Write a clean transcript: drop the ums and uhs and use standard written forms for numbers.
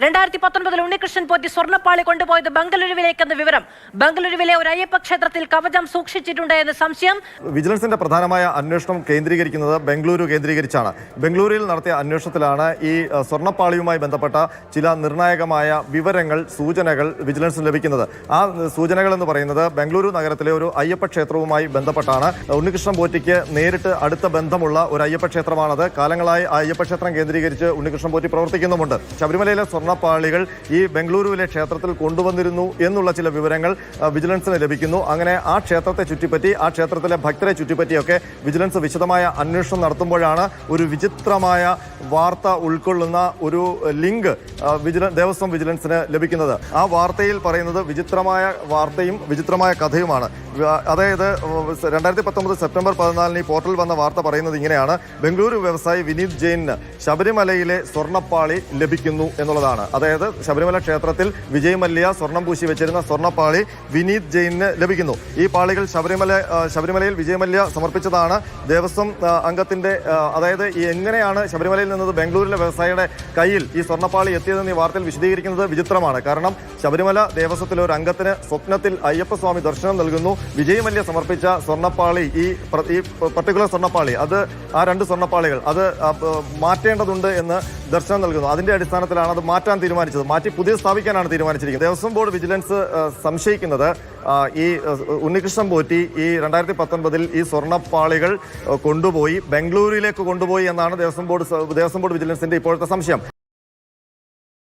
2019 ഉണ്ണികൃഷ്ണൻ പോറ്റി സ്വർണ്ണപ്പാളി കൊണ്ടുപോയത് ബംഗളൂരുവിലേക്കെന്ന വിവരം. ബംഗളൂരുവിലെ ഒരു അയ്യപ്പ ക്ഷേത്രത്തിൽ കവചം സൂക്ഷിച്ചിട്ടുണ്ട് എന്ന് സംശയം. വിജിലൻസിന്റെ പ്രധാനമായ അന്വേഷണം കേന്ദ്രീകരിക്കുന്നത് ബംഗളൂരു കേന്ദ്രീകരിച്ചാണ്. ബംഗളൂരുവിൽ നടത്തിയ അന്വേഷണത്തിലാണ് ഈ സ്വർണ്ണപ്പാളിയുമായി ബന്ധപ്പെട്ട ചില നിർണായകമായ വിവരങ്ങൾ, സൂചനകൾ വിജിലൻസിന് ലഭിക്കുന്നത്. ആ സൂചനകൾ എന്ന് പറയുന്നത് ബംഗളൂരു നഗരത്തിലെ ഒരു അയ്യപ്പ ക്ഷേത്രവുമായി ബന്ധപ്പെട്ടാണ്. ഉണ്ണികൃഷ്ണൻ പോറ്റിക്ക് നേരിട്ട് അടുത്ത ബന്ധമുള്ള ഒരു അയ്യപ്പ ക്ഷേത്രമാണത്. കാലങ്ങളായി അയ്യപ്പ ക്ഷേത്രം കേന്ദ്രീകരിച്ച് ഉണ്ണികൃഷ്ണൻ പോറ്റി പ്രവർത്തിക്കുന്നുമുണ്ട്. ശബരിമലയിലെ സ്വർണ്ണപ്പാളികൾ ഈ ബംഗളൂരുവിലെ ക്ഷേത്രത്തിൽ കൊണ്ടുവന്നിരുന്നു എന്നുള്ള ചില വിവരങ്ങൾ വിജിലൻസിന് ലഭിക്കുന്നു. അങ്ങനെ ആ ക്ഷേത്രത്തെ ചുറ്റിപ്പറ്റി, ആ ക്ഷേത്രത്തിലെ ഭക്തരെ ചുറ്റിപ്പറ്റിയൊക്കെ വിജിലൻസ് വിശദമായ അന്വേഷണം നടത്തുമ്പോഴാണ് ഒരു വിചിത്രമായ വാർത്ത ഉൾക്കൊള്ളുന്ന ഒരു ലിങ്ക് ദേവസ്വം വിജിലൻസിന് ലഭിക്കുന്നത്. ആ വാർത്തയിൽ പറയുന്നത് വിചിത്രമായ വാർത്തയും വിചിത്രമായ കഥയുമാണ്. അതായത് 2019 സെപ്റ്റംബർ 14 ഈ പോർട്ടലിൽ വന്ന വാർത്ത പറയുന്നത് ഇങ്ങനെയാണ്: ബംഗളൂരു വ്യവസായി വിനീത് ജെയിന് ശബരിമലയിലെ സ്വർണ്ണപ്പാളി ലഭിക്കുന്നു എന്നുള്ളതാണ്. അതായത് ശബരിമല ക്ഷേത്രത്തിൽ വിജയ് മല്യ സ്വർണം പൂശി വെച്ചിരുന്ന സ്വർണ്ണപ്പാളി വിനീത് ജെയിന് ലഭിക്കുന്നു. ഈ പാളികൾ ശബരിമലയിൽ വിജയ് മല്യ സമർപ്പിച്ചതാണ്. ദേവസ്വം അംഗത്തിന്റെ, അതായത് എങ്ങനെയാണ് ശബരിമലയിൽ നിന്നത് ബംഗളൂരിലെ വ്യവസായിയുടെ കയ്യിൽ ഈ സ്വർണ്ണപ്പാളി എത്തിയതെന്ന് ഈ വാർത്തയിൽ വിശദീകരിക്കുന്നത് വിചിത്രമാണ്. കാരണം ശബരിമല ദേവസ്വത്തിലെ ഒരു അംഗത്തിന് സ്വപ്നത്തിൽ അയ്യപ്പസ്വാമി ദർശനം നൽകുന്നു. വിജയ് മല്യ സമർപ്പിച്ച സ്വർണ്ണപ്പാളി, ഈ പർട്ടിക്കുലർ സ്വർണ്ണപ്പാളി, അത് ആ 2 സ്വർണ്ണപ്പാളികൾ അത് മാറ്റേണ്ടതുണ്ട് എന്ന് ദർശനം നൽകുന്നു. അതിന്റെ അടിസ്ഥാനത്തിലാണ് അത് മാറ്റാൻ തീരുമാനിച്ചത്. മാറ്റി പുതിയ സ്ഥാപിക്കാനാണ് തീരുമാനിച്ചിരിക്കുന്നത്. ദേവസ്വം ബോർഡ് വിജിലൻസ് സംശയിക്കുന്നത് ഈ ഉണ്ണികൃഷ്ണൻ പോറ്റി ഈ 2019 ഈ സ്വർണ്ണപ്പാളികൾ കൊണ്ടുപോയി ബംഗളൂരുവിലേക്ക് കൊണ്ടുപോയി എന്നാണ് ദേവസ്വം ബോർഡ് വിജിലൻസിന്റെ ഇപ്പോഴത്തെ സംശയം.